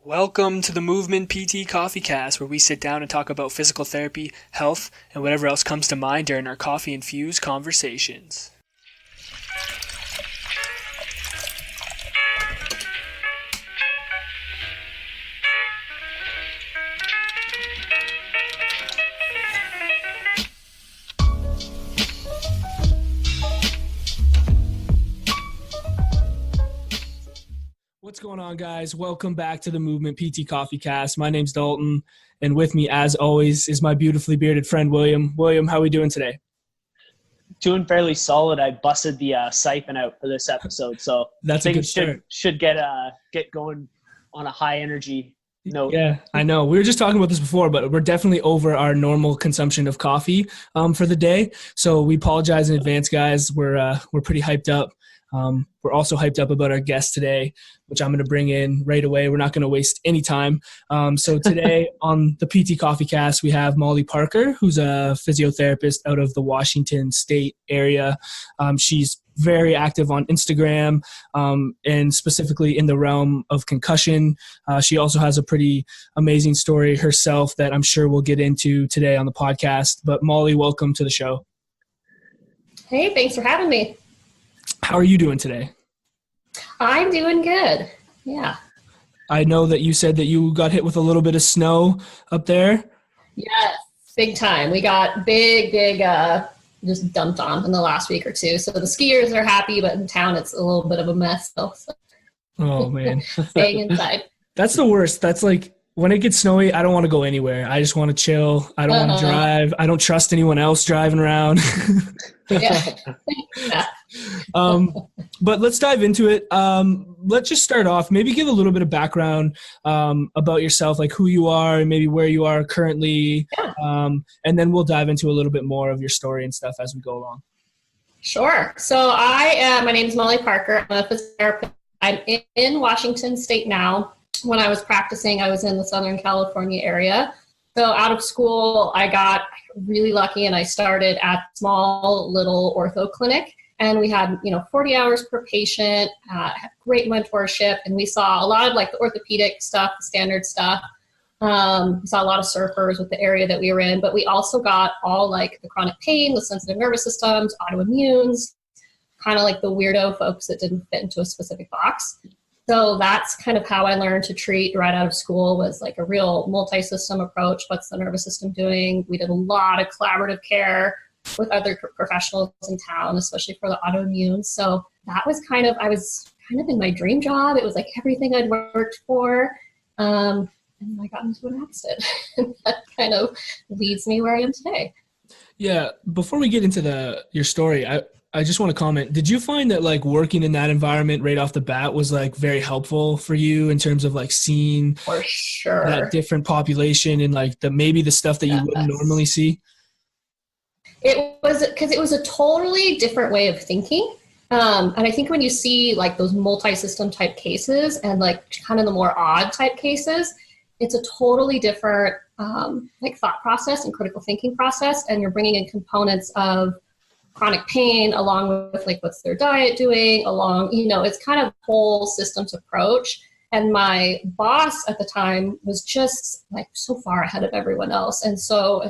Welcome to the Movement PT Coffee Cast, where we sit down and talk about physical therapy, health, and whatever else comes to mind during our coffee-infused conversations. What's going on, guys? Welcome back to the Movement PT Coffee Cast. My name's Dalton, and with me, as always, is my beautifully bearded friend, William. William, how are we doing today? Doing fairly solid. I busted the siphon out for this episode, so That's a good start. Should get going on a high energy note. Yeah, I know. We were just talking about this before, but we're definitely over our normal consumption of coffee for the day. So we apologize in advance, guys. We're pretty hyped up. We're also hyped up about our guest today, which I'm going to bring in right away. We're not going to waste any time. So today on the PT Coffee Cast, we have Molly Parker, who's a physiotherapist out of the Washington State area. She's very active on Instagram and specifically in the realm of concussion. She also has a pretty amazing story herself that I'm sure we'll get into today on the podcast. But Molly, welcome to the show. Hey, thanks for having me. How are you doing today? I'm doing good. Yeah. I know that you said that you got hit with a little bit of snow up there. Yes, big time. We got big, just dumped on in the last week or two. So the skiers are happy, but in town it's a little bit of a mess. So. Oh, man. Staying inside. That's the worst. That's like when it gets snowy, I don't want to go anywhere. I just want to chill. I don't want to drive. I don't trust anyone else driving around. Yeah. But let's dive into it. Let's just start off. Maybe give a little bit of background about yourself, like who you are and maybe where you are currently. And then we'll dive into a little bit more of your story and stuff as we go along. Sure. So my name is Molly Parker. I'm a physiotherapist. I'm in Washington State now. When I was practicing, I was in the Southern California area. So out of school, I got really lucky and I started at a small little ortho clinic. And we had, 40 hours per patient, had great mentorship. And we saw a lot of like the orthopedic stuff, the standard stuff. We saw a lot of surfers with the area that we were in, but we also got all like the chronic pain, the sensitive nervous systems, autoimmunes, kind of like the weirdo folks that didn't fit into a specific box. So that's kind of how I learned to treat right out of school, was like a real multi-system approach. What's the nervous system doing? We did a lot of collaborative care with other professionals in town, especially for the autoimmune. So that was I was kind of in my dream job. It was like everything I'd worked for. And I got into an accident. And that kind of leads me where I am today. Yeah. Before we get into your story, I just want to comment. Did you find that like working in that environment right off the bat was like very helpful for you in terms of like seeing for sure that different population and like maybe the stuff that you wouldn't normally see? It was because it was a totally different way of thinking. And I think when you see like those multi-system type cases and like kind of the more odd type cases, it's a totally different like thought process and critical thinking process. And you're bringing in components of chronic pain along with like what's their diet doing it's kind of a whole systems approach. And my boss at the time was just like so far ahead of everyone else. And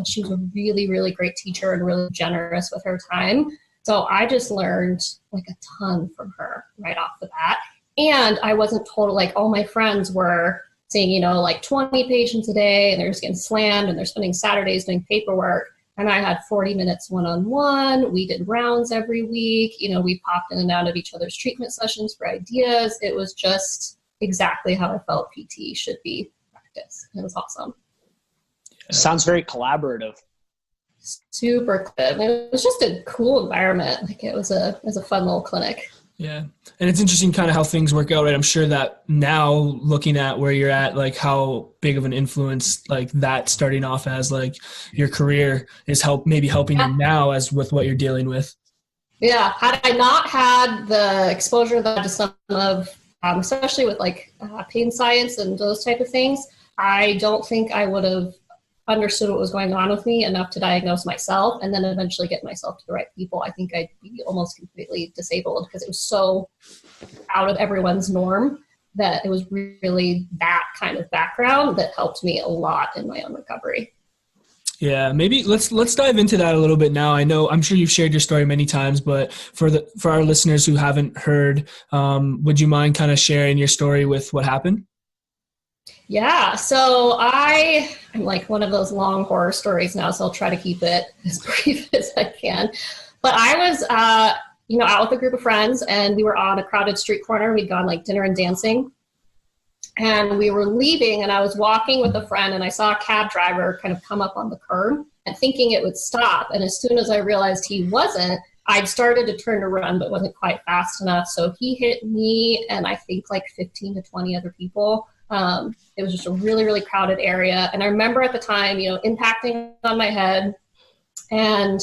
she was a really, really great teacher and really generous with her time. So I just learned like a ton from her right off the bat. And I wasn't total, like all my friends were seeing, like 20 patients a day and they're just getting slammed and they're spending Saturdays doing paperwork. And I had 40 minutes one-on-one. We did rounds every week. We popped in and out of each other's treatment sessions for ideas. It was just exactly how I felt PT should be practiced. It was awesome. Sounds very collaborative. Super good. It was just a cool environment. Like it was a fun little clinic. Yeah. And it's interesting kind of how things work out, right? I'm sure that now looking at where you're at, like how big of an influence like that starting off as like your career is maybe helping you now as with what you're dealing with. Yeah. Had I not had the exposure that to some of, especially with like pain science and those type of things, I don't think I would have understood what was going on with me enough to diagnose myself and then eventually get myself to the right people. I think I'd be almost completely disabled because it was so out of everyone's norm. that it was really that kind of background that helped me a lot in my own recovery. Yeah, maybe let's dive into that a little bit now. I'm sure you've shared your story many times, but for our listeners who haven't heard, would you mind kind of sharing your story with what happened? Yeah, so I'm like one of those long horror stories now, so I'll try to keep it as brief as I can. But I was, out with a group of friends, and we were on a crowded street corner. We'd gone like dinner and dancing, and we were leaving, and I was walking with a friend, and I saw a cab driver kind of come up on the curb and thinking it would stop. And as soon as I realized he wasn't, I'd started to turn to run, but wasn't quite fast enough. So he hit me and I think like 15 to 20 other people. It was just a really, really crowded area. And I remember at the time, impacting on my head and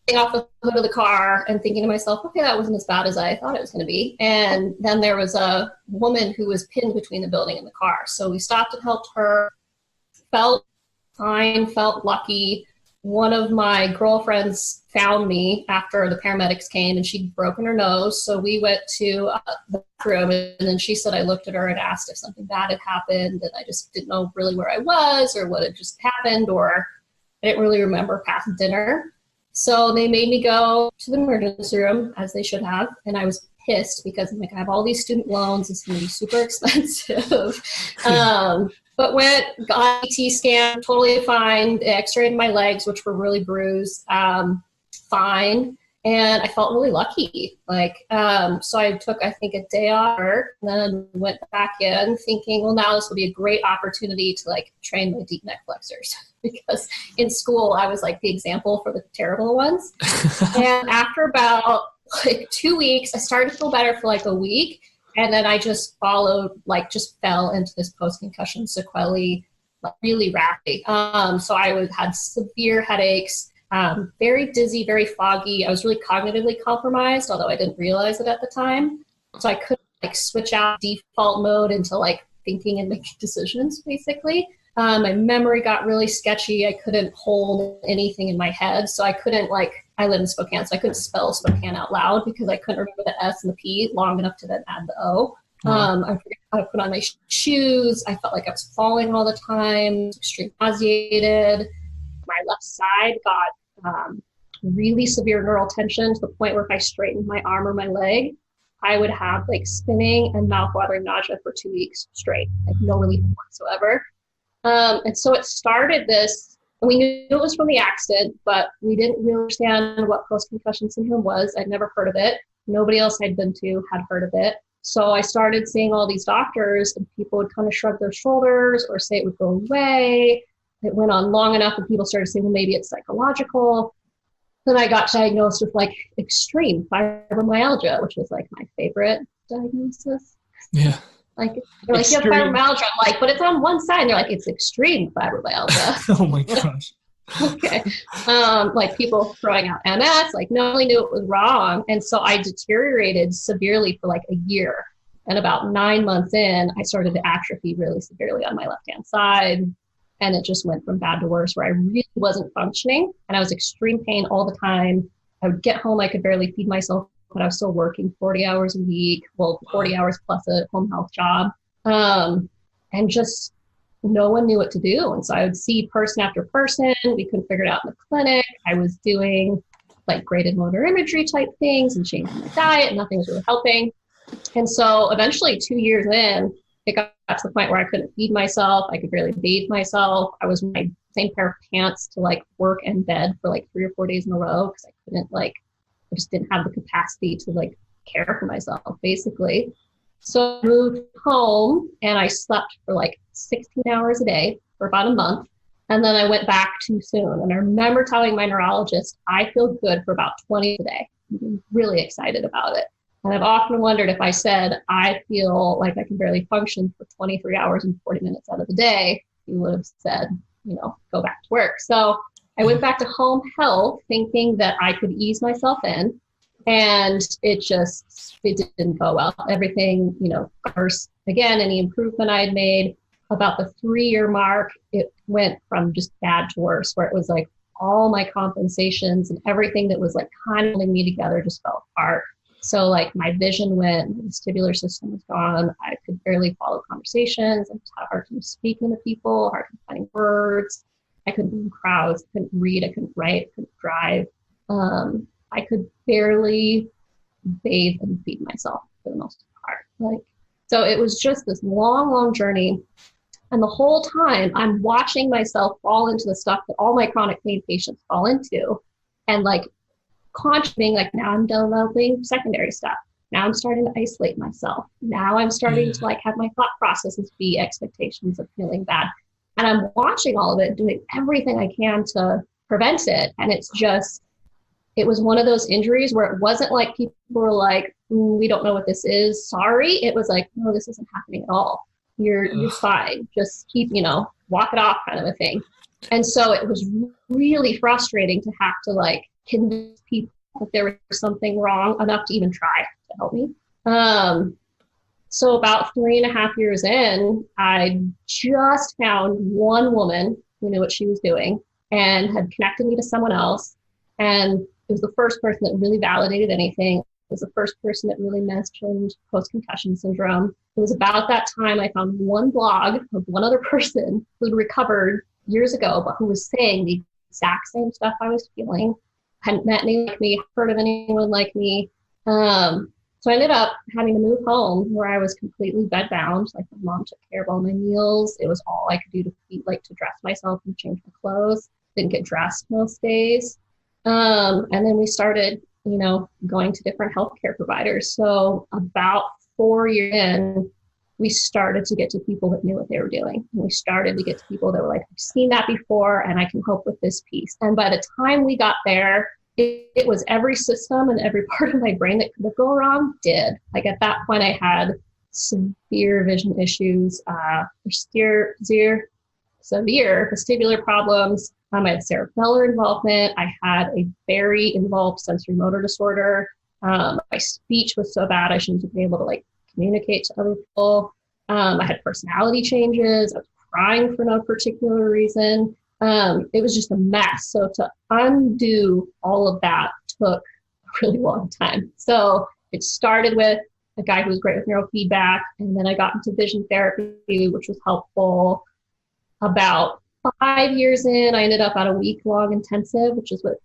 getting off the hood of the car and thinking to myself, okay, that wasn't as bad as I thought it was going to be. And then there was a woman who was pinned between the building and the car. So we stopped and helped her, felt fine, felt lucky. One of my girlfriends found me after the paramedics came, and she'd broken her nose. So we went to the bathroom, and then she said I looked at her and asked if something bad had happened, and I just didn't know really where I was or what had just happened, or I didn't really remember past dinner. So they made me go to the emergency room, as they should have, and I was pissed because I'm like, I have all these student loans. It's going to be super expensive. But went, got a CT scan, totally fine. X-rayed my legs, which were really bruised, fine. And I felt really lucky. So I took, I think, a day off work, and then went back in thinking, well, now this will be a great opportunity to train my deep neck flexors. Because in school, I was the example for the terrible ones. And after about 2 weeks, I started to feel better for a week. And then I just just fell into this post-concussion sequelae really rapidly. So I had severe headaches, very dizzy, very foggy. I was really cognitively compromised, although I didn't realize it at the time. So I couldn't switch out default mode into thinking and making decisions, basically. My memory got really sketchy. I couldn't hold anything in my head. So I couldn't I live in Spokane, so I couldn't spell Spokane out loud because I couldn't remember the S and the P long enough to then add the O. I forgot how to put on my shoes. I felt like I was falling all the time, extremely nauseated. My left side got really severe neural tension to the point where if I straightened my arm or my leg, I would have spinning and mouth-watering nausea for 2 weeks straight, no relief whatsoever. And so it started this. We knew it was from the accident, but we didn't really understand what post-concussion syndrome was. I'd never heard of it. Nobody else I'd been to had heard of it. So I started seeing all these doctors, and people would kind of shrug their shoulders or say it would go away. It went on long enough and people started saying, well, maybe it's psychological. Then I got diagnosed with extreme fibromyalgia, which was my favorite diagnosis. Yeah. They're you have fibromyalgia. I'm but it's on one side. And they're it's extreme fibromyalgia. Oh my gosh. Okay. People throwing out MS, no one knew it was wrong. And so I deteriorated severely for a year. And about 9 months in, I started to atrophy really severely on my left-hand side. And it just went from bad to worse, where I really wasn't functioning. And I was extreme pain all the time. I would get home, I could barely feed myself, but I was still working 40 hours a week, 40 hours plus a home health job. And just no one knew what to do. And so I would see person after person. We couldn't figure it out in the clinic. I was doing graded motor imagery type things and changing my diet, and nothing was really helping. And so eventually 2 years in, it got to the point where I couldn't feed myself. I could barely bathe myself. I was wearing my same pair of pants to work and bed for 3 or 4 days in a row because I couldn't I just didn't have the capacity to care for myself, basically. So I moved home and I slept for 16 hours a day for about a month. And then I went back too soon. And I remember telling my neurologist, I feel good for about 20 a day. I'm really excited about it. And I've often wondered if I said, I feel like I can barely function for 23 hours and 40 minutes out of the day, he would have said, go back to work. So I went back to home health thinking that I could ease myself in, and it didn't go well. Everything, first, again, any improvement I had made, about the 3-year mark, it went from just bad to worse, where it was all my compensations and everything that was kind of holding me together just fell apart. So like my vision went, the vestibular system was gone. I could barely follow conversations. I had a hard time speaking to people, hard time finding words. I couldn't be in crowds, couldn't read, I couldn't write, couldn't drive. I could barely bathe and feed myself for the most part. Like, so it was just this long, long journey. And the whole time I'm watching myself fall into the stuff that all my chronic pain patients fall into. And like contributing, like now I'm developing secondary stuff. Now I'm starting to isolate myself. Now I'm starting to like have my thought processes be expectations of feeling bad. And I'm watching all of it, doing everything I can to prevent it. And it's just, it was one of those injuries where it wasn't like people were like, we don't know what this is, sorry. It was like, no, this isn't happening at all. You're fine. Just keep, walk it off kind of a thing. And so it was really frustrating to have to like convince people that there was something wrong enough to even try to help me. So about 3.5 years in, I just found one woman who knew what she was doing and had connected me to someone else. And it was the first person that really validated anything. It was the first person that really mentioned post-concussion syndrome. It was about that time I found one blog of one other person who had recovered years ago, but who was saying the exact same stuff I was feeling. Hadn't met anyone like me, heard of anyone like me. So I ended up having to move home where I was completely bedbound. Like my mom took care of all my meals. It was all I could do to eat, like to dress myself and change my clothes. Didn't get dressed most days. And then we started, going to different healthcare providers. So about 4 years in, we started to get to people that knew what they were doing. And we started to get to people that were like, I've seen that before and I can help with this piece. And by the time we got there, it was every system and every part of my brain that could go wrong did. Like at that point, I had severe vision issues, severe vestibular problems. I had cerebellar involvement. I had a very involved sensory motor disorder. My speech was so bad I shouldn't have been able to like communicate to other people. I had personality changes. I was crying for no particular reason. It was just a mess. So to undo all of that took a really long time. So it started with a guy who was great with neurofeedback, and then I got into vision therapy, which was helpful. About 5 years in, I ended up at a week-long intensive, which is what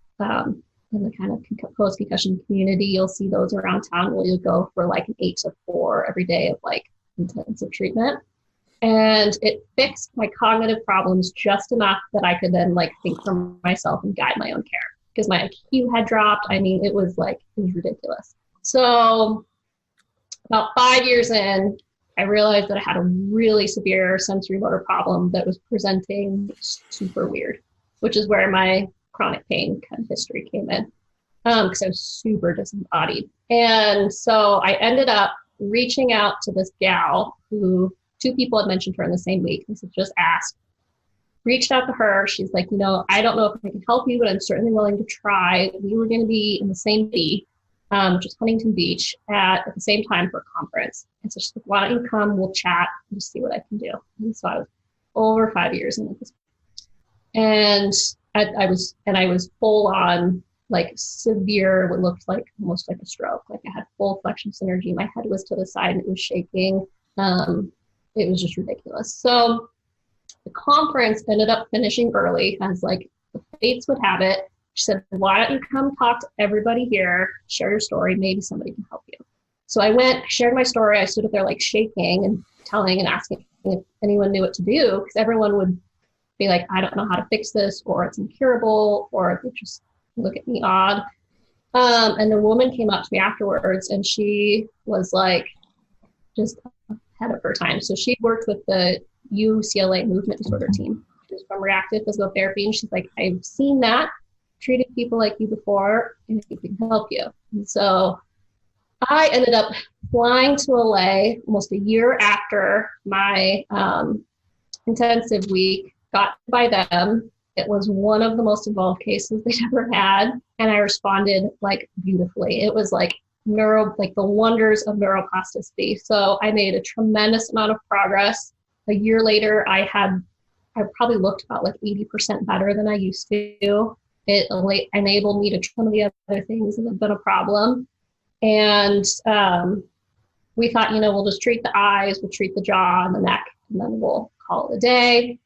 in the kind of post-concussion community, you'll see those around town where you'll go for like an 8 to 4 every day of like intensive treatment. And it fixed my cognitive problems just enough that I could then like think for myself and guide my own care, because my IQ had dropped. I mean, it was ridiculous. So about 5 years in, I realized that I had a really severe sensory motor problem that was presenting super weird, which is where my chronic pain kind of history came in, because I was super disembodied. And so I ended up reaching out to this gal who 2 people had mentioned her in the same week. They said, just ask. Reached out to her. She's like, I don't know if I can help you, but I'm certainly willing to try. We were going to be in the same city, which is Huntington Beach, at the same time for a conference. And so she's like, why don't you come? We'll chat and just see what I can do. And so I was over 5 years in at this point. And I was full on like severe, what looked like almost like a stroke. Like I had full flexion synergy. My head was to the side and it was shaking. It was just ridiculous. So the conference ended up finishing early, as like the fates would have it. She said, why don't you come talk to everybody here, share your story, maybe somebody can help you. So I went, shared my story. I stood up there like shaking and telling and asking if anyone knew what to do, because everyone would be like, I don't know how to fix this, or it's incurable, or they just look at me odd. And the woman came up to me afterwards and she was like, just ahead of her time. So she worked with the UCLA movement disorder team. She was from reactive physical therapy. And she's like, I've seen that, treated people like you before, and I can help you. And so I ended up flying to LA almost a year after my intensive week, got by them. It was one of the most involved cases they'd ever had. And I responded like beautifully. It was like the wonders of neuroplasticity. So I made a tremendous amount of progress. A year later, I probably looked about like 80% better than I used to. It enabled me to try some of the other things that have been a problem. And we thought, we'll just treat the eyes, we'll treat the jaw and the neck, and then we'll call it a day.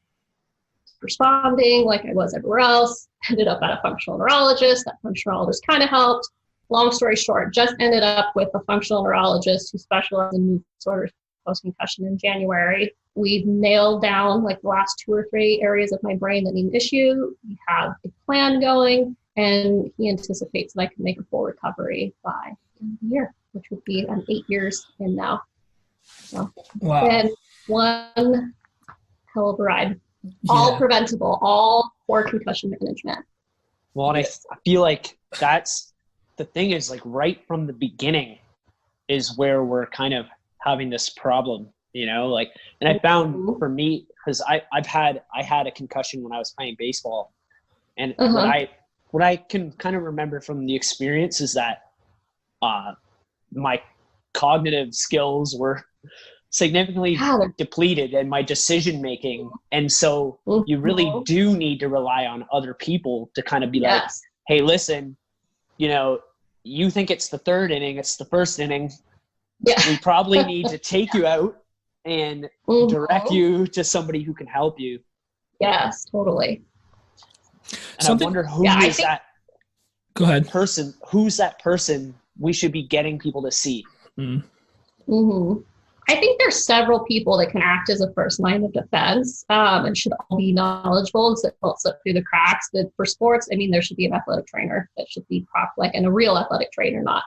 Responding like I was everywhere else. Ended up at a functional neurologist. That functional neurologist kind of helped. Long story short, just ended up with a functional neurologist who specializes in movement disorders post-concussion in January. We've nailed down like the last 2 or 3 areas of my brain that need an issue. We have a plan going, and he anticipates that I can make a full recovery by the end of the year, which would be 8 years in now. So wow. It's been one hell of a ride. All preventable, all for concussion management. Well, and I feel like that's the thing is like right from the beginning is where we're kind of having this problem, like, and I found for me, because I had a concussion when I was playing baseball, and what I can kind of remember from the experience is that my cognitive skills were significantly depleted in my decision making, and so you really do need to rely on other people to kind of be like, hey, listen, you think it's the 3rd inning, it's the 1st inning. We probably need to take you out and direct you to somebody who can help you. Yes, totally. And I wonder who's that person we should be getting people to see. I think there's several people that can act as a first line of defense, and should all be knowledgeable and so don't slip through the cracks. But for sports, there should be an athletic trainer that should be proper, and a real athletic trainer, not,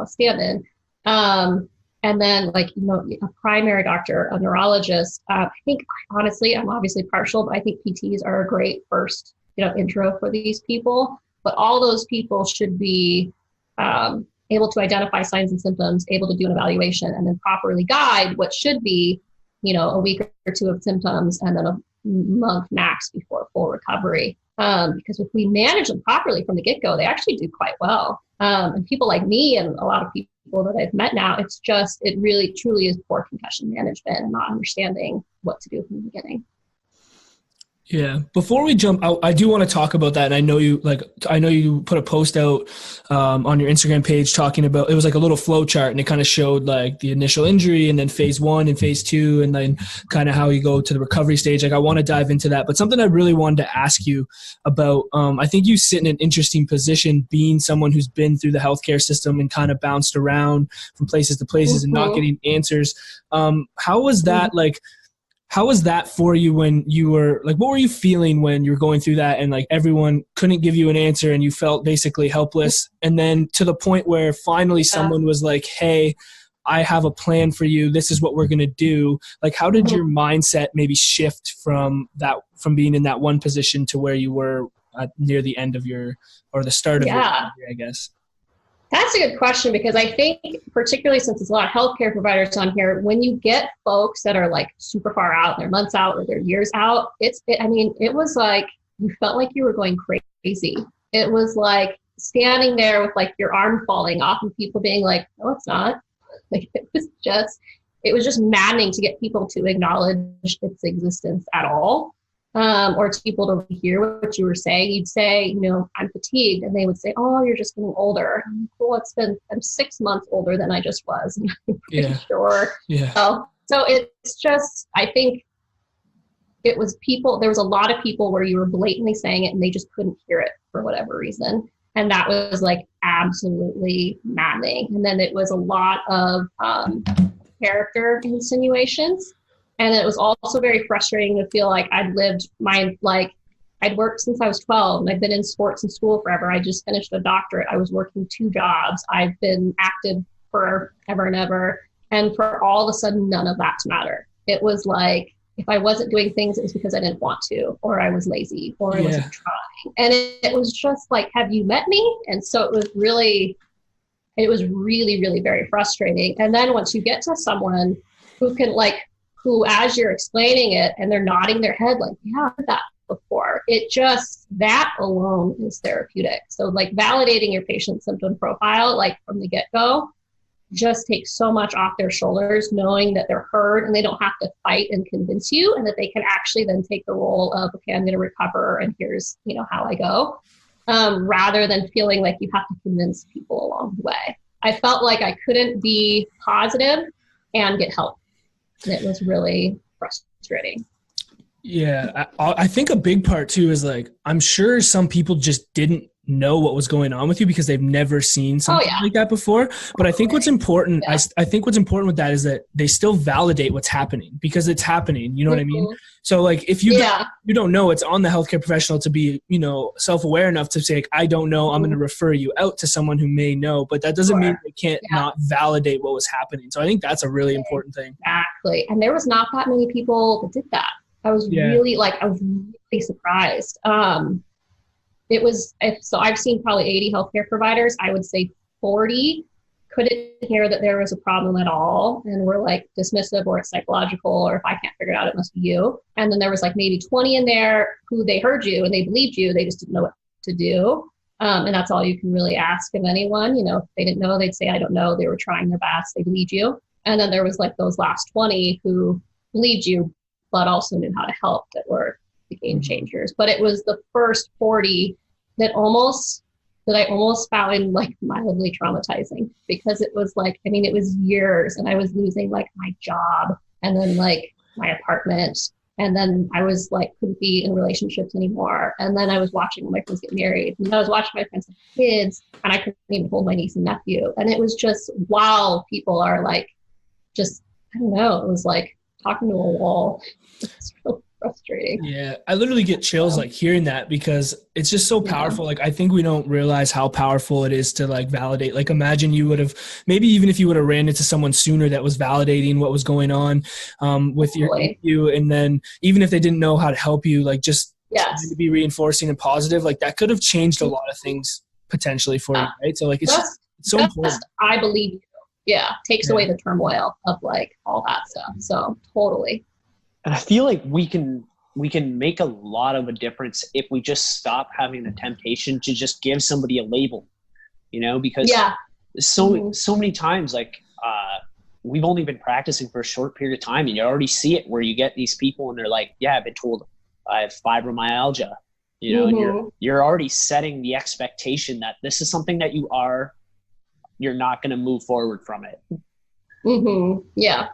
stand-in. And then a primary doctor, a neurologist. I think honestly, I'm obviously partial, but I think PTs are a great first, intro for these people. But all those people should be able to identify signs and symptoms, able to do an evaluation, and then properly guide what should be, a week or 2 of symptoms and then a month max before full recovery. Because if we manage them properly from the get-go, they actually do quite well. And people like me and a lot of people that I've met now, it really truly is poor concussion management and not understanding what to do from the beginning. Yeah. Before we jump out, I do want to talk about that. And I know you put a post out on your Instagram page talking about, it was like a little flow chart, and it kind of showed like the initial injury and then phase 1 and phase 2, and then kind of how you go to the recovery stage. Like I want to dive into that, but something I really wanted to ask you about, I think you sit in an interesting position being someone who's been through the healthcare system and kind of bounced around from places to places and not getting answers. How was that How was that for you when you were like, what were you feeling when you were going through that and like everyone couldn't give you an answer and you felt basically helpless? And then to the point where finally someone was like, hey, I have a plan for you. This is what we're going to do. Like, how did your mindset maybe shift from being in that one position to where you were near the end of the start of your recovery, I guess? That's a good question, because I think particularly since there's a lot of healthcare providers on here, when you get folks that are like super far out, they're months out or they're years out, it was like you felt like you were going crazy. It was like standing there with like your arm falling off and people being like, no, it's not. Like it was just maddening to get people to acknowledge its existence at all. Or to people to hear what you were saying. You'd say, I'm fatigued. And they would say, oh, you're just getting older. I'm like, well, I'm 6 months older than I just was. I'm pretty sure. Yeah. So it's just, I think it was there was a lot of people where you were blatantly saying it and they just couldn't hear it for whatever reason. And that was like absolutely maddening. And then it was a lot of character insinuations. And it was also very frustrating to feel like I'd worked since I was 12 and I've been in sports and school forever. I just finished a doctorate. I was working 2 jobs. I've been active forever and ever. And for all of a sudden, none of that to matter. It was like, if I wasn't doing things, it was because I didn't want to, or I was lazy, or I wasn't trying. And it was just like, have you met me? And so it was really, really very frustrating. And then once you get to someone who, as you're explaining it and they're nodding their head like, yeah, I've heard that before. That alone is therapeutic. So like validating your patient's symptom profile, like from the get-go, just takes so much off their shoulders, knowing that they're heard and they don't have to fight and convince you, and that they can actually then take the role of, okay, I'm going to recover and here's, how I go, rather than feeling like you have to convince people along the way. I felt like I couldn't be positive and get help. And it was really frustrating. Yeah, I think a big part too is like, I'm sure some people just didn't know what was going on with you because they've never seen something like that before. But I think what's important, I think what's important with that is that they still validate what's happening because it's happening. You know what I mean? So like, if you don't know, it's on the healthcare professional to be, you know, self-aware enough to say, like, I don't know, I'm going to refer you out to someone who may know, but that doesn't mean they can't not validate what was happening. So I think that's a really important thing. Exactly. And there was not that many people that did that. I was really surprised. So I've seen probably 80 healthcare providers. I would say 40 couldn't hear that there was a problem at all and were like dismissive or it's psychological, or if I can't figure it out, it must be you. And then there was like maybe 20 in there who they heard you and they believed you. They just didn't know what to do. And that's all you can really ask of anyone. You know, if they didn't know, they'd say, I don't know. They were trying their best. They believed you. And then there was like those last 20 who believed you, but also knew how to help, that were the game changers. But it was the first 40 that I almost found like mildly traumatizing, because it was like, I mean, it was years and I was losing like my job and then like my apartment. And then I was like, couldn't be in relationships anymore. And then I was watching my friends get married, and I was watching my friends have kids, and I couldn't even hold my niece and nephew. And it was just, wow, people are like, just, I don't know. It was like talking to a wall. It's really frustrating. Yeah, I literally get chills like hearing that, because it's just so powerful. Like, I think we don't realize how powerful it is to like validate. Like, imagine you would have, maybe even if you would have ran into someone sooner that was validating what was going on with you, and then even if they didn't know how to help you, like just to be reinforcing and positive, like that could have changed a lot of things potentially for you, right? So like, it's so important. I believe you. Takes away the turmoil of like all that stuff. So totally. And I feel like we can make a lot of a difference if we just stop having the temptation to just give somebody a label, you know, because so many times, like, we've only been practicing for a short period of time, and you already see it where you get these people and they're like, yeah, I've been told I have fibromyalgia, you know, and you're already setting the expectation that this is something that you're not going to move forward from it. Yeah.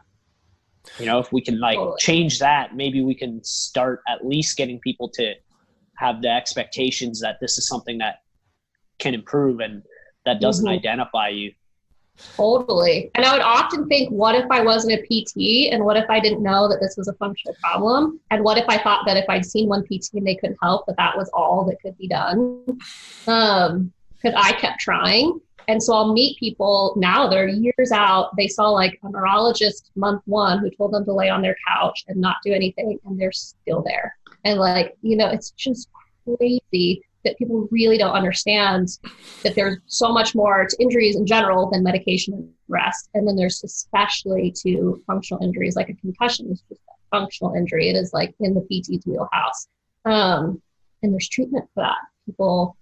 You know, if we can like change that, maybe we can start at least getting people to have the expectations that this is something that can improve and that doesn't identify you. Totally. And I would often think, what if I wasn't a PT, and what if I didn't know that this was a functional problem? And what if I thought that if I'd seen one PT and they couldn't help, that was all that could be done? Because I kept trying. And so I'll meet people now that are years out. They saw like a neurologist month 1 who told them to lay on their couch and not do anything, and they're still there. And like, you know, it's just crazy that people really don't understand that there's so much more to injuries in general than medication and rest. And then there's especially to functional injuries, like a concussion is just a functional injury. It is like in the PT's wheelhouse. And there's treatment for that. People,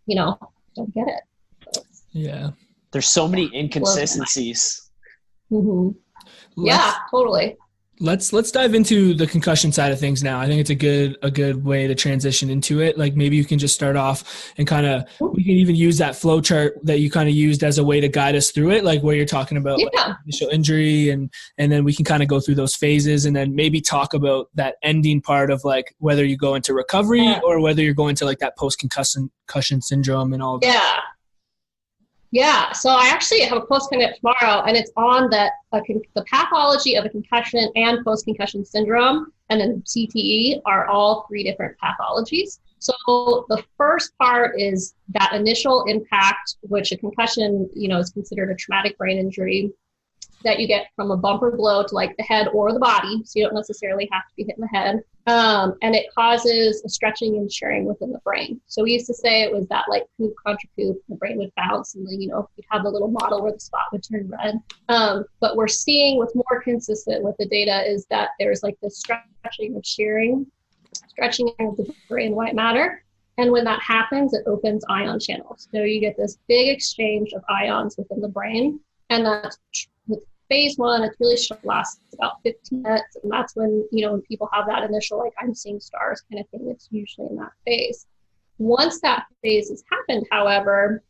you know, don't get it. Yeah. There's so many inconsistencies. Yeah, totally. Let's dive into the concussion side of things now. I think it's a good way to transition into it. Like, maybe you can just start off and kind of, we can even use that flow chart that you kind of used as a way to guide us through it, like where you're talking about like initial injury, and then we can kind of go through those phases, and then maybe talk about that ending part of like whether you go into recovery or whether you're going to like that post-concussion syndrome and all of that. Yeah, so I actually have a post coming up tomorrow, and it's on the pathology of a concussion and post-concussion syndrome, and then CTE are all 3 different pathologies. So the first part is that initial impact, which a concussion, you know, is considered a traumatic brain injury that you get from a bumper blow to like the head or the body. So you don't necessarily have to be hitting the head. And it causes a stretching and shearing within the brain. So we used to say it was that like poop contra poop, the brain would bounce, and then, you know, you'd have the little model where the spot would turn red. But we're seeing what's more consistent with the data is that there's like this stretching of shearing, stretching of the brain white matter. And when that happens, it opens ion channels. So you get this big exchange of ions within the brain. And that's with phase 1, it's really short, lasts about 15 minutes. And that's when, you know, when people have that initial, like, I'm seeing stars kind of thing, it's usually in that phase. Once that phase has happened, however,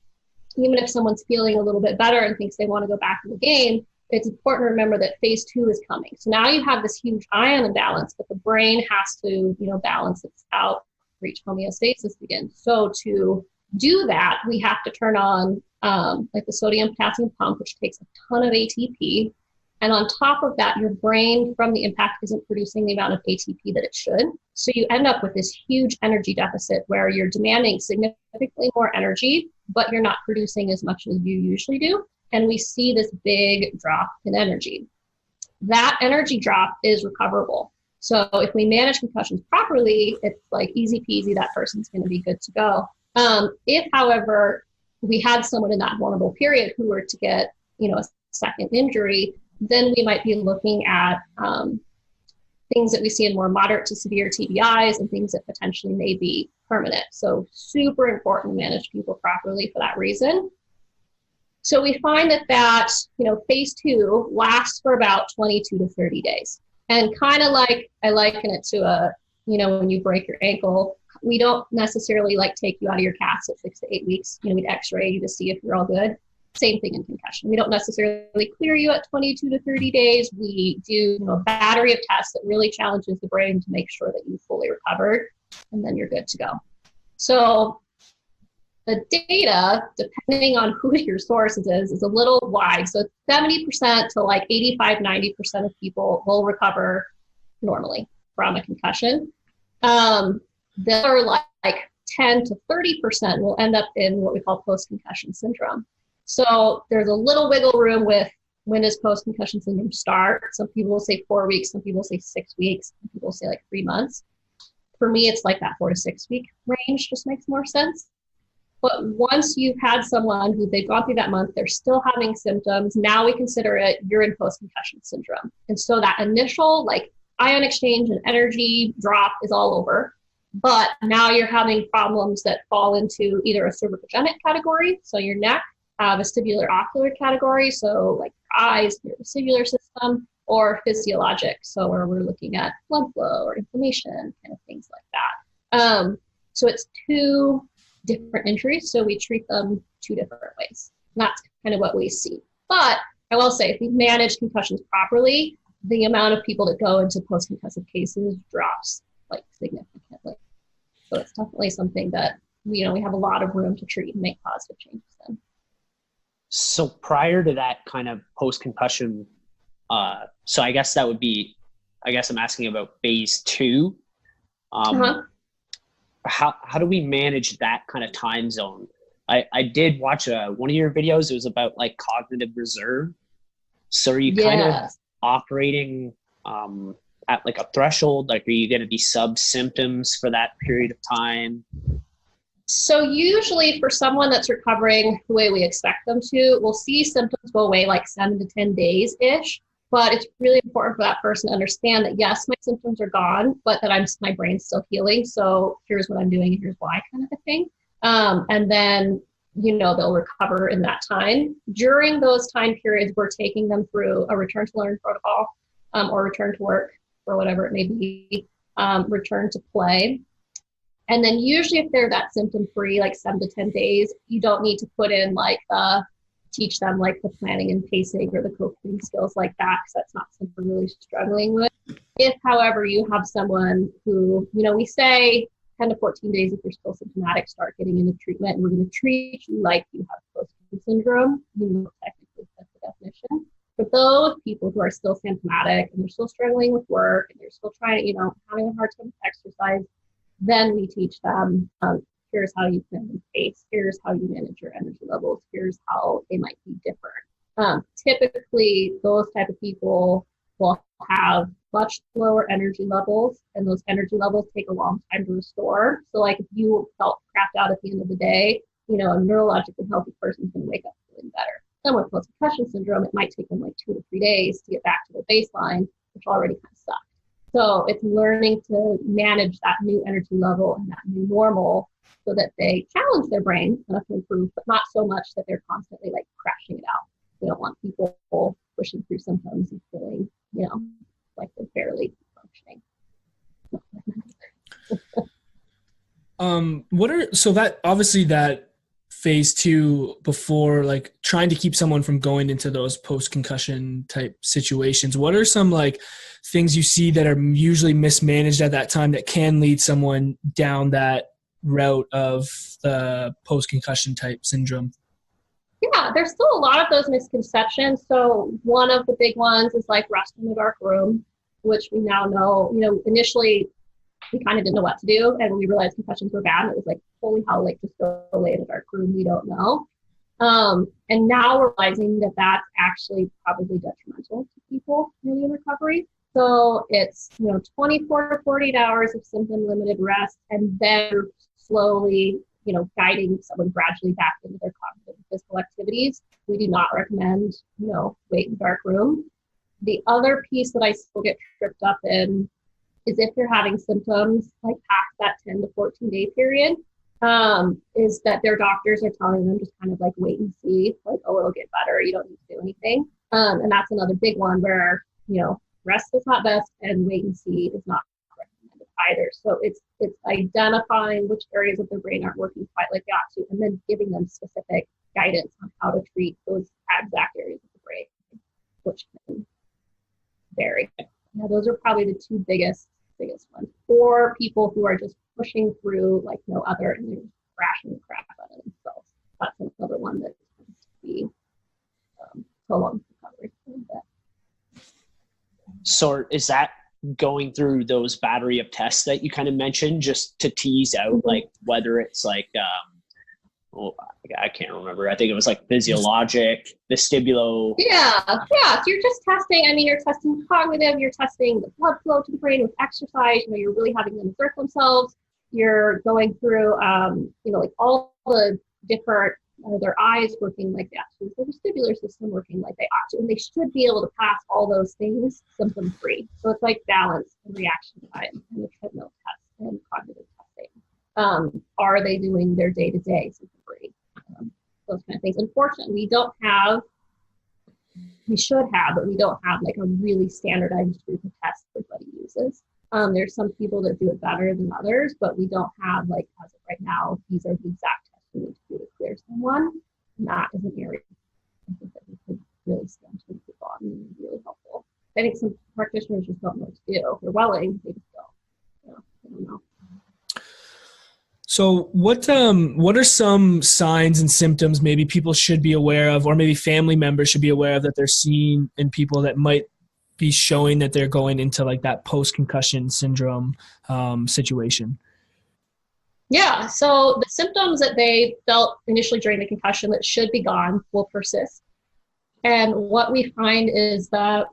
even if someone's feeling a little bit better and thinks they want to go back to the game, it's important to remember that phase 2 is coming. So now you have this huge ion imbalance, but the brain has to, you know, balance it out, reach homeostasis again. So to do that, we have to turn on like the sodium potassium pump, which takes a ton of ATP. And on top of that, your brain from the impact isn't producing the amount of ATP that it should. So you end up with this huge energy deficit where you're demanding significantly more energy, but you're not producing as much as you usually do. And we see this big drop in energy. That energy drop is recoverable. So if we manage concussions properly, it's like easy peasy, that person's going to be good to go. If, however, we had someone in that vulnerable period who were to get, you know, a second injury, then we might be looking at things that we see in more moderate to severe TBIs and things that potentially may be permanent. So super important to manage people properly for that reason. So we find that, you know, phase 2 lasts for about 22 to 30 days. And kind of like, I liken it to a, you know, when you break your ankle, we don't necessarily like take you out of your cast at 6 to 8 weeks. You know, we'd x-ray you to see if you're all good. Same thing in concussion. We don't necessarily clear you at 22 to 30 days. We do, you know, a battery of tests that really challenges the brain to make sure that you've fully recovered, and then you're good to go. So the data, depending on who your sources is a little wide. So 70% to like 85, 90% of people will recover normally from a concussion. The other like 10 to 30% will end up in what we call post-concussion syndrome. So there's a little wiggle room with when does post-concussion syndrome start. Some people will say 4 weeks, some people say 6 weeks, some people say like 3 months. For me, it's like that 4 to 6 week range just makes more sense. But once you've had someone who they've gone through that month, they're still having symptoms, now we consider it you're in post-concussion syndrome. And so that initial like ion exchange and energy drop is all over. But now you're having problems that fall into either a cervicogenic category, so your neck, vestibular ocular category, so like your eyes, your vestibular system, or physiologic, so where we're looking at blood flow or inflammation, kind of things like that. So it's 2 different injuries, so we treat them 2 different ways. And that's kind of what we see. But I will say, if we manage concussions properly, the amount of people that go into post-concussive cases drops like significantly. So it's definitely something that, you know, we have a lot of room to treat and make positive changes in. So prior to that kind of post-concussion, so I guess that would be, I guess I'm asking about phase 2. How do we manage that kind of time zone? I did watch one of your videos. It was about like cognitive reserve. So are you kind of operating at like a threshold? Like, are you going to be sub symptoms for that period of time? So usually for someone that's recovering the way we expect them to, we'll see symptoms go away like 7 to 10 days-ish. But it's really important for that person to understand that, yes, my symptoms are gone, but that my brain's still healing. So here's what I'm doing and here's why, kind of a thing. And then, you know, they'll recover in that time. During those time periods, we're taking them through a return to learn protocol, or return to work, or whatever it may be, return to play. And then usually if they're that symptom free, like 7 to 10 days, you don't need to put in like teach them like the planning and pacing or the coping skills like that, because that's not something we're really struggling with. If, however, you have someone who, you know, we say 10 to 14 days if you're still symptomatic, start getting into treatment, and we're going to treat you like you have post-concussion syndrome, you know, technically that's the definition. For those people who are still symptomatic and they're still struggling with work and they're still trying to, you know, having a hard time with exercise, then we teach them, here's how you plan and pace, here's how you manage your energy levels, here's how they might be different. Typically, those type of people will have much lower energy levels, and those energy levels take a long time to restore. So like if you felt crapped out at the end of the day, you know, a neurologically healthy person is going to wake up feeling better. Then with post-concussion syndrome, it might take them like 2 to 3 days to get back to their baseline, which already kind of sucked. So it's learning to manage that new energy level and that new normal so that they challenge their brain enough to improve, but not so much that they're constantly like crashing it out. We don't want people pushing through symptoms and feeling, you know, like they're barely functioning. So that obviously that phase 2 before, like trying to keep someone from going into those post-concussion type situations? What are some like things you see that are usually mismanaged at that time that can lead someone down that route of post-concussion type syndrome? Yeah, there's still a lot of those misconceptions. So one of the big ones is like rest in the dark room, which we now know, initially we kind of didn't know what to do. And when we realized concussions were bad, it was like, holy hell, like just go away in the dark room. We don't know. And now we're realizing that that's actually probably detrimental to people in recovery. So it's, 24 to 48 hours of symptom limited rest, and then slowly, guiding someone gradually back into their cognitive and physical activities. We do not recommend, wait in the dark room. The other piece that I still get tripped up in is if you're having symptoms like past that 10 to 14 day period, is that their doctors are telling them just kind of like wait and see, like, oh, it'll get better. You don't need to do anything. And that's another big one where, rest is not best and wait and see is not recommended either. So it's identifying which areas of the brain aren't working quite like they ought to, and then giving them specific guidance on how to treat those exact areas of the brain, which can vary. Yeah, those are probably the two biggest ones. For people who are just pushing through like no other and they're crashing the crap out of themselves. That's another one that tends to be prolonged recovery. So is that going through those battery of tests that you kind of mentioned, just to tease out like whether it's like I can't remember. I think it was like physiologic, vestibulo. Yeah. So you're just testing. You're testing cognitive. You're testing the blood flow to the brain with exercise. You're really having them exert themselves. You're going through, like all the different, their eyes working like they ought to, the vestibular system working like they ought to, and they should be able to pass all those things symptom free. So it's like balance and reaction time and the treadmill test and cognitive testing. Are they doing their day-to-day symptom free? Those kind of things. Unfortunately, we should have, but we don't have like a really standardized group of tests everybody uses. There's some people that do it better than others, but we don't have like, as of right now, these are the exact tests we need to do to clear someone. And that is an area I think that we could really stand to people on and be really helpful. I think some practitioners just don't know what to do. They're willing, they just don't. I don't know. So what are some signs and symptoms maybe people should be aware of, or maybe family members should be aware of that they're seeing in people that might be showing that they're going into like that post-concussion syndrome situation? Yeah, so the symptoms that they felt initially during the concussion that should be gone will persist. And what we find is that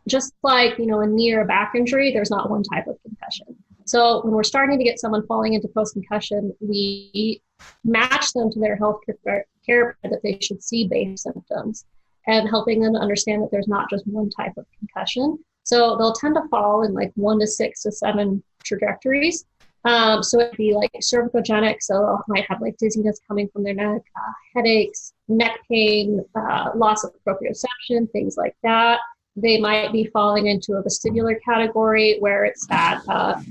just like, a knee or a back injury, there's not one type of concussion. So when we're starting to get someone falling into post-concussion, we match them to their healthcare care that they should see base symptoms and helping them to understand that there's not just one type of concussion. So they'll tend to fall in like 1 to 6 to 7 trajectories. So it'd be like cervicogenic, so they might have like dizziness coming from their neck, headaches, neck pain, loss of proprioception, things like that. They might be falling into a vestibular category where it's that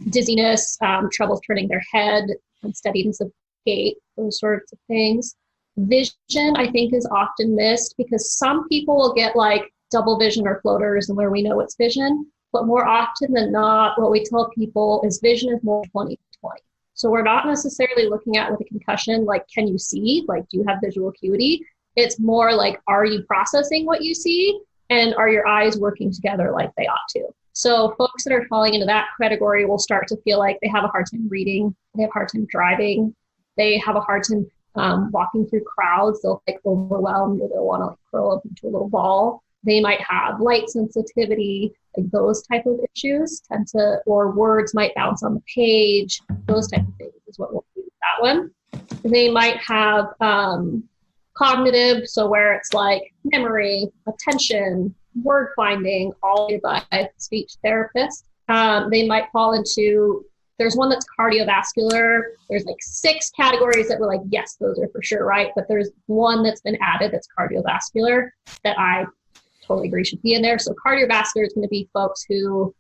dizziness, trouble turning their head, unsteadiness of gait, those sorts of things. Vision, I think, is often missed because some people will get like double vision or floaters and where we know it's vision. But more often than not, what we tell people is vision is more 20/20. So we're not necessarily looking at with a concussion, like, can you see? Like, do you have visual acuity? It's more like, are you processing what you see? And are your eyes working together like they ought to? So folks that are falling into that category will start to feel like they have a hard time reading. They have a hard time driving. They have a hard time walking through crowds. They'll like overwhelmed, or they'll want to like curl up into a little ball. They might have light sensitivity, like those type of issues tend to, or words might bounce on the page. Those type of things is what we'll do with that one. They might have cognitive, so where it's like memory, attention, word finding, all by speech therapist. They might fall into, there's one that's cardiovascular. There's like 6 categories that we're like, yes, those are for sure, right? But there's one that's been added that's cardiovascular that I totally agree should be in there. So cardiovascular is going to be folks who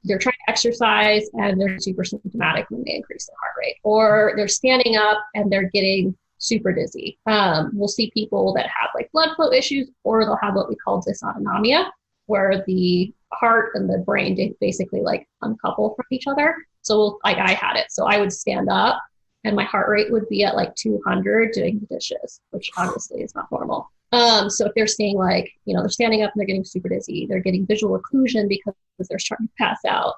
they're trying to exercise and they're super symptomatic when they increase their heart rate, or they're standing up and they're getting super dizzy. We'll see people that have like blood flow issues, or they'll have what we call dysautonomia, where the heart and the brain basically like uncouple from each other. So like I had it. So I would stand up and my heart rate would be at like 200 doing the dishes, which obviously is not normal. So if they're seeing like, they're standing up and they're getting super dizzy, they're getting visual occlusion because they're starting to pass out.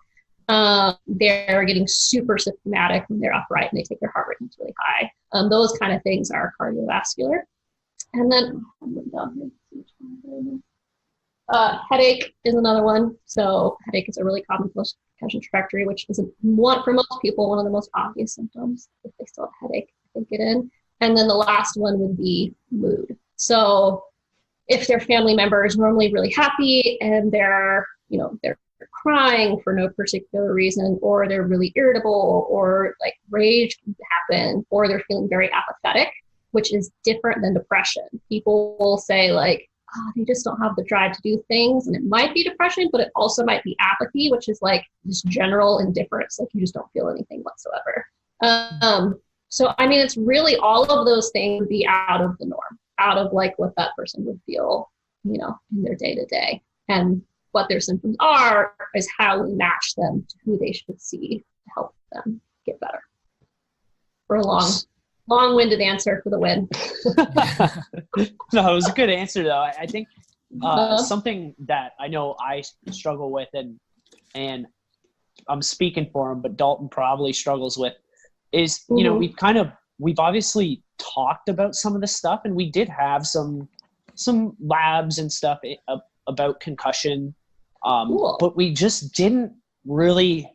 They're getting super symptomatic when they're upright and they take their heart rate really high. Those kind of things are cardiovascular. And then headache is another one. So headache is a really common post-concussion trajectory, which is for most people, one of the most obvious symptoms. If they still have a headache, they get in. And then the last one would be mood. So if their family member is normally really happy and they're crying for no particular reason, or they're really irritable, or like rage can happen, or they're feeling very apathetic, which is different than depression. People will say like, they just don't have the drive to do things. And it might be depression, but it also might be apathy, which is like this general indifference. Like you just don't feel anything whatsoever. So, I mean, it's really all of those things would be out of the norm, out of like what that person would feel, in their day to day. And what their symptoms are is how we match them to who they should see to help them get better. For a long-winded answer for the win. No, it was a good answer though. I think something that I know I struggle with, and I'm speaking for him, but Dalton probably struggles with, is we've obviously talked about some of this stuff, and we did have some labs and stuff about concussion, cool. But we just didn't really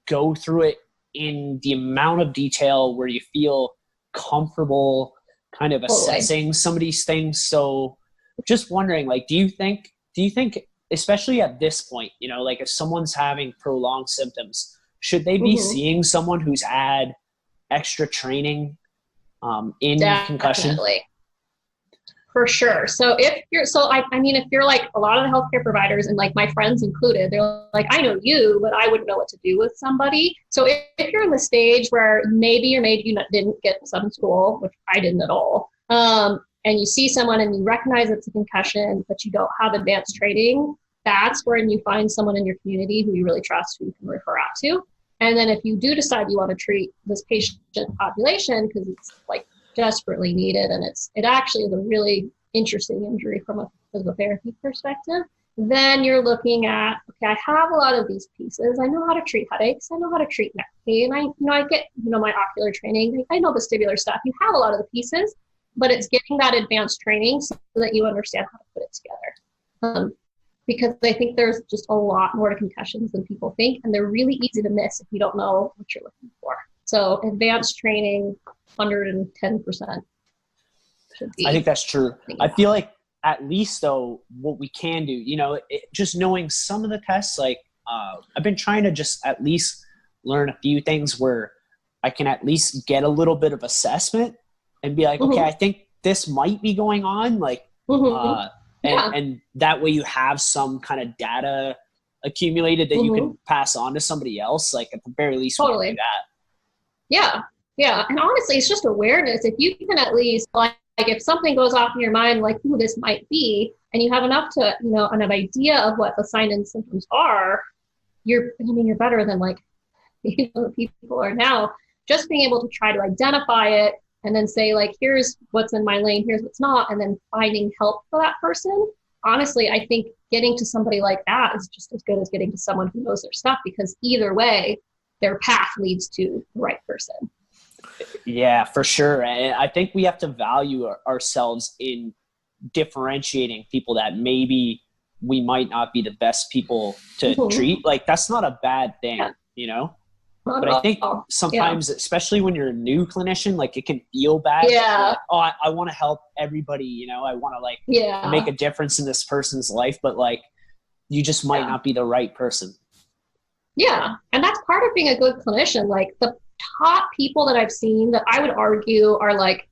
go through it in the amount of detail where you feel comfortable kind of assessing some of these things. So just wondering, like, do you think especially at this point, like if someone's having prolonged symptoms, should they be seeing someone who's had extra training in concussion? For sure. So if you're like a lot of the healthcare providers, and like my friends included, they're like, I know you, but I wouldn't know what to do with somebody. So if you're in the stage where maybe you didn't get some school, which I didn't at all, and you see someone and you recognize it's a concussion, but you don't have advanced training, that's when you find someone in your community who you really trust, who you can refer out to. And then if you do decide you want to treat this patient population because it's like desperately needed, and it actually is a really interesting injury from a physical therapy perspective, then you're looking at, okay, I have a lot of these pieces. I know how to treat headaches. I know how to treat neck pain. I get, my ocular training. I know vestibular stuff. You have a lot of the pieces, but it's getting that advanced training so that you understand how to put it together. Because I think there's just a lot more to concussions than people think, and they're really easy to miss if you don't know what you're looking for. So advanced training, 110% should be. I think that's true. I feel like at least though, what we can do, just knowing some of the tests, like I've been trying to just at least learn a few things where I can at least get a little bit of assessment and be like, okay, I think this might be going on. Like, and that way you have some kind of data accumulated that you can pass on to somebody else. Like at the very least, we can do that. Yeah. And honestly, it's just awareness. If you can at least, like if something goes off in your mind, like who this might be, and you have enough to, an idea of what the signs and symptoms are, you're better than like, people are now. Just being able to try to identify it and then say like, here's what's in my lane, here's what's not, and then finding help for that person. Honestly, I think getting to somebody like that is just as good as getting to someone who knows their stuff, because either way, their path leads to the right person. Yeah, for sure. And I think we have to value ourselves in differentiating people that maybe we might not be the best people to treat. Like that's not a bad thing, But I think sometimes, especially when you're a new clinician, like it can feel bad. Yeah. Like, I want to help everybody, I want to make a difference in this person's life, but like you just might not be the right person. Yeah. And that's part of being a good clinician. Like the top people that I've seen that I would argue are like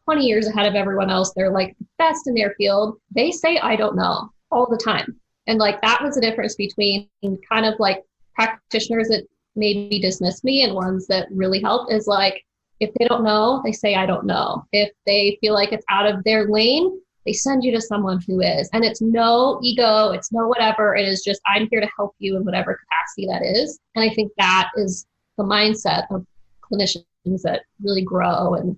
20 years ahead of everyone else. They're like the best in their field. They say, I don't know all the time. And like, that was the difference between kind of like practitioners that maybe dismiss me and ones that really help is like, if they don't know, they say, I don't know. If they feel like it's out of their lane, they send you to someone who is. And it's no ego, it's no whatever. It is just, I'm here to help you in whatever capacity that is. And I think that is the mindset of clinicians that really grow and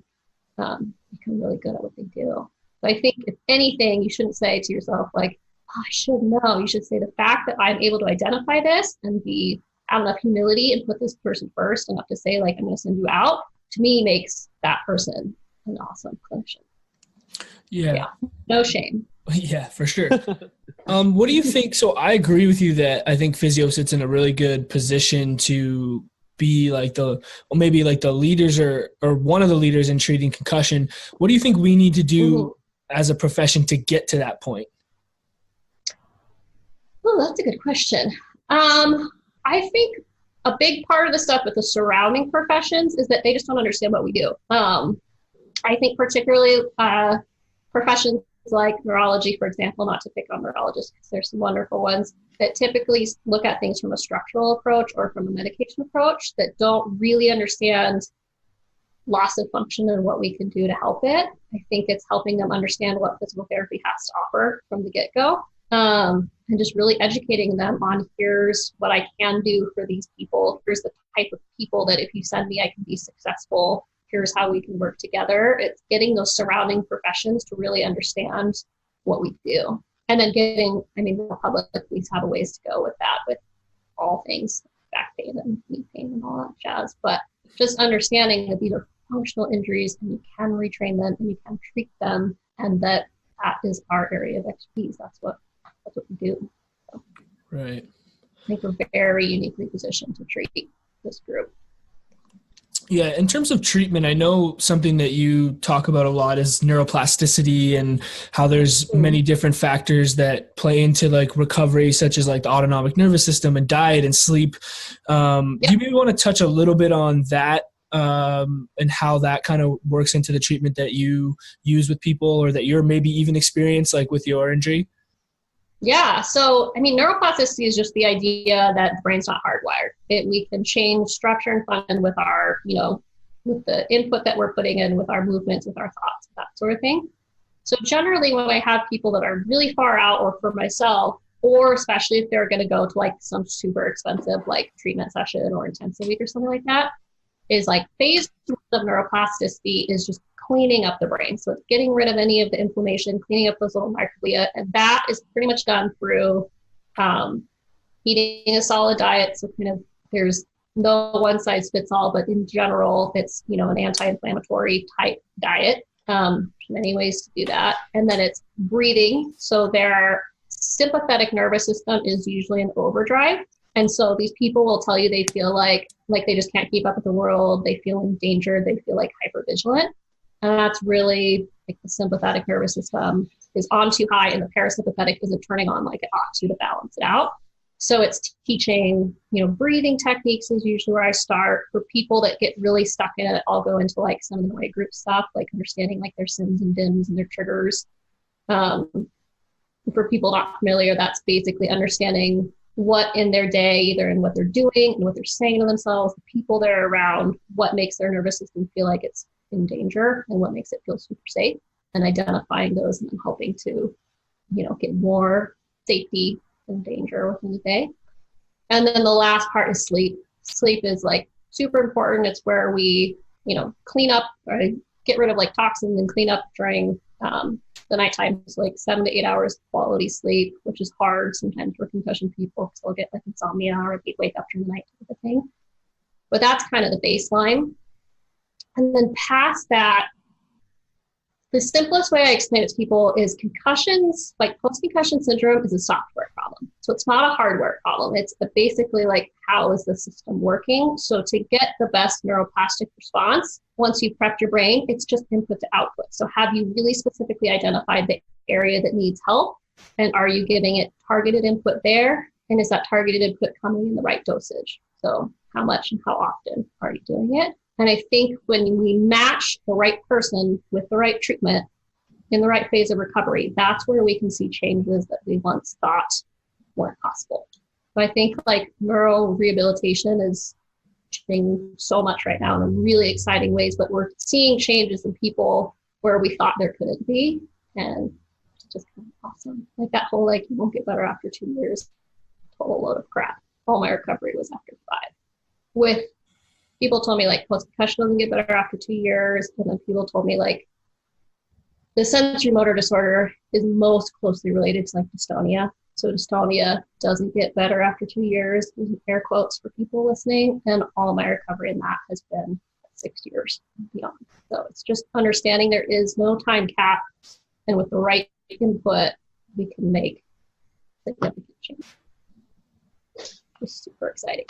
become really good at what they do. So I think if anything, you shouldn't say to yourself like, oh, I should know. You should say the fact that I'm able to identify this and have enough humility and put this person first enough to say like, I'm going to send you out, to me makes that person an awesome clinician. Yeah. No shame. Yeah, for sure. What do you think? So I agree with you that I think physio sits in a really good position to be like maybe like the leaders or one of the leaders in treating concussion. What do you think we need to do as a profession to get to that point? Oh, that's a good question. I think a big part of the stuff with the surrounding professions is that they just don't understand what we do. I think particularly professions like neurology, for example, not to pick on neurologists because there's some wonderful ones that typically look at things from a structural approach or from a medication approach that don't really understand loss of function and what we can do to help it. I think it's helping them understand what physical therapy has to offer from the get-go. And just really educating them on here's what I can do for these people. Here's the type of people that if you send me, I can be successful. Here's how we can work together. It's getting those surrounding professions to really understand what we do. And then the public police have a ways to go with that, with all things back pain and knee pain and all that jazz. But just understanding that these are functional injuries and you can retrain them and you can treat them, and that is our area of expertise. That's what we do. So, right. I think we're very uniquely positioned to treat this group. Yeah, in terms of treatment, I know something that you talk about a lot is neuroplasticity and how there's many different factors that play into like recovery, such as like the autonomic nervous system and diet and sleep. Do you maybe want to touch a little bit on that and how that kind of works into the treatment that you use with people or that you're maybe even experienced like with your injury? Yeah. So, neuroplasticity is just the idea that the brain's not hardwired. We can change structure and function with our, with the input that we're putting in, with our movements, with our thoughts, that sort of thing. So generally when I have people that are really far out, or for myself, or especially if they're going to go to like some super expensive, like treatment session or intensive week or something like that, is like phase of neuroplasticity is just cleaning up the brain. So it's getting rid of any of the inflammation, cleaning up those little microglia. And that is pretty much done through eating a solid diet. So kind of there's no one size fits all, but in general, it's, an anti-inflammatory type diet. Many ways to do that. And then it's breathing. So their sympathetic nervous system is usually in overdrive. And so these people will tell you they feel like they just can't keep up with the world. They feel endangered. They feel like hypervigilant. And that's really like the sympathetic nervous system is on too high and the parasympathetic isn't turning on like it ought to balance it out. So it's teaching, breathing techniques is usually where I start. For people that get really stuck in it, I'll go into like some of the white group stuff, like understanding like their sims and dims and their triggers. For people not familiar, that's basically understanding what in their day, either in what they're doing and what they're saying to themselves, the people they're around, what makes their nervous system feel like it's in danger and what makes it feel super safe, and identifying those and then helping to, get more safety and danger within the day. And then the last part is sleep. Sleep is like super important. It's where we, clean up or get rid of like toxins and clean up during the nighttime. It's like 7 to 8 hours quality sleep, which is hard sometimes for concussion people because they'll get like insomnia or they wake up during the night type of thing. But that's kind of the baseline. And then past that, the simplest way I explain it to people is concussions, like post-concussion syndrome is a software problem. So it's not a hardware problem. It's basically like, how is the system working? So to get the best neuroplastic response, once you've prepped your brain, it's just input to output. So have you really specifically identified the area that needs help? And are you giving it targeted input there? And is that targeted input coming in the right dosage? So how much and how often are you doing it? And I think when we match the right person with the right treatment in the right phase of recovery, that's where we can see changes that we once thought weren't possible. I think like neural rehabilitation is changing so much right now in really exciting ways, but we're seeing changes in people where we thought there couldn't be. And it's just kind of awesome. Like that whole, like, you won't get better after 2 years, total load of crap. All my recovery was after 5. With people told me like post-concussion doesn't get better after 2 years. And then people told me like the sensory motor disorder is most closely related to like dystonia. So dystonia doesn't get better after 2 years, using air quotes for people listening. And all my recovery in that has been 6 years and beyond. So it's just understanding there is no time cap. And with the right input, we can make significant change. It's super exciting.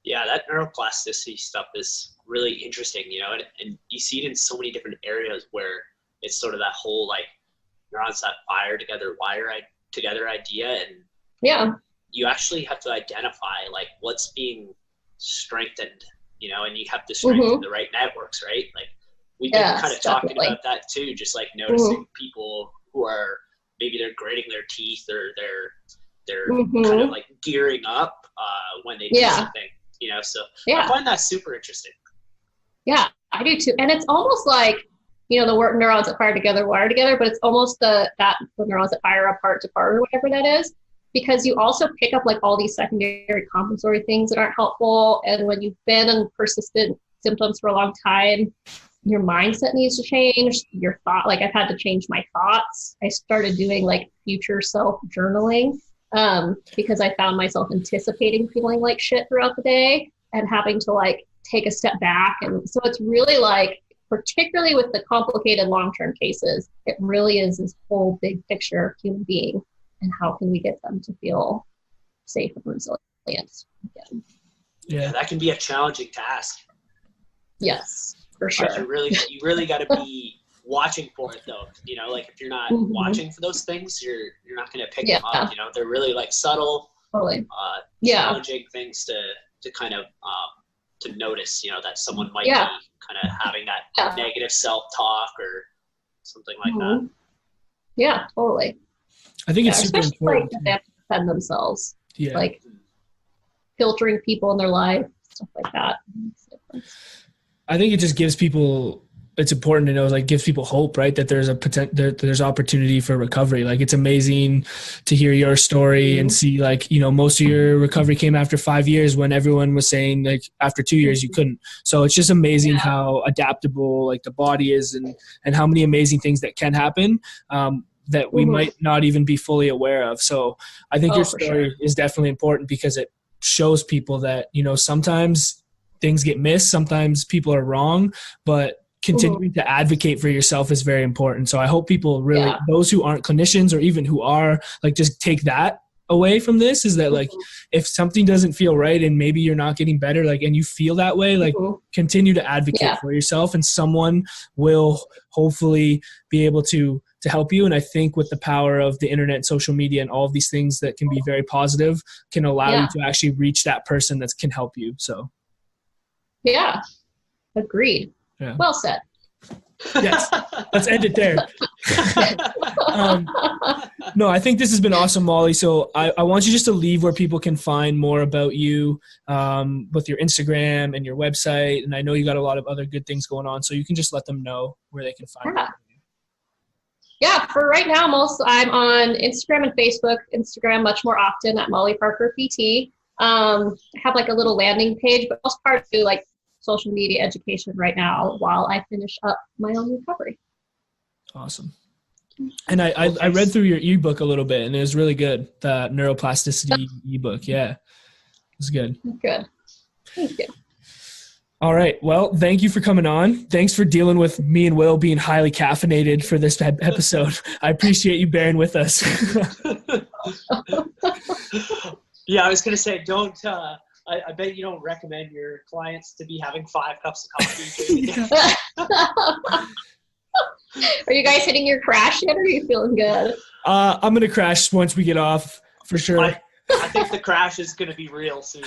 Yeah, that neuroplasticity stuff is really interesting, you know, and you see it in so many different areas where it's sort of that whole like neurons that fire together, wire together idea. And yeah, you actually have to identify like what's being strengthened, you know, and you have to strengthen the right networks, right? Like we've been kind of talking about that too, just like noticing people who are maybe they're gritting their teeth or they're kind of like gearing up when they do something, you know, so I find that super interesting. Yeah, I do too. And it's almost like, you know, the neurons that fire together wire together, but it's almost the neurons that fire apart to part or whatever that is, because you also pick up like all these secondary compensatory things that aren't helpful. And when you've been in persistent symptoms for a long time, your mindset needs to change. Your thought, like I've had to change my thoughts. I started doing like future self journaling because I found myself anticipating feeling like shit throughout the day and having to like take a step back. And so it's really like, particularly with the complicated long-term cases, it really is this whole big picture human being and how can we get them to feel safe and resilient again. Yeah, that can be a challenging task. Yes, for sure. But you really got to be watching for it though. You know, like if you're not watching for those things, you're not going to pick them up. You know, they're really like subtle, challenging things to kind of to notice. You know, that someone might be kind of having that negative self-talk or something like that. Yeah, totally. I think it's super important. Like they have to defend themselves. Yeah. Like filtering people in their life, stuff like that. I think it just gives people, it's important to know, like gives people hope, right? That there's there's opportunity for recovery. Like it's amazing to hear your story and see like, you know, most of your recovery came after 5 years when everyone was saying like after 2 years you couldn't. So it's just amazing how adaptable like the body is and how many amazing things that can happen that we might not even be fully aware of. So I think your story is definitely important because it shows people that, you know, sometimes things get missed, sometimes people are wrong, but continuing to advocate for yourself is very important. So I hope people really, those who aren't clinicians or even who are, like just take that away from this, is that like if something doesn't feel right and maybe you're not getting better, like, and you feel that way, like continue to advocate for yourself and someone will hopefully be able to help you. And I think with the power of the internet and social media and all of these things that can be very positive can allow you to actually reach that person that can help you. So. Yeah. Agreed. Yeah. Well said. Yes. Let's end it there. No, I think this has been awesome, Molly. So I want you just to leave where people can find more about you with your Instagram and your website. And I know you got a lot of other good things going on. So you can just let them know where they can find you. Yeah, for right now, I'm on Instagram and Facebook. Instagram much more often at Molly Parker PT. I have like a little landing page, but most part do like social media education right now while I finish up my own recovery. Awesome. And I read through your ebook a little bit and it was really good. The neuroplasticity ebook. Yeah, it was good. Good. Thank you. All right. Well, thank you for coming on. Thanks for dealing with me and Will being highly caffeinated for this episode. I appreciate you bearing with us. Yeah, I was going to say, don't, I bet you don't recommend your clients to be having 5 cups of coffee. Are you guys hitting your crash yet or are you feeling good? I'm going to crash once we get off for sure. I think the crash is going to be real soon.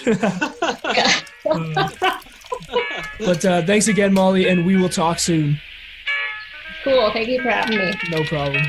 But thanks again, Molly, and we will talk soon. Cool. Thank you for having me. No problem.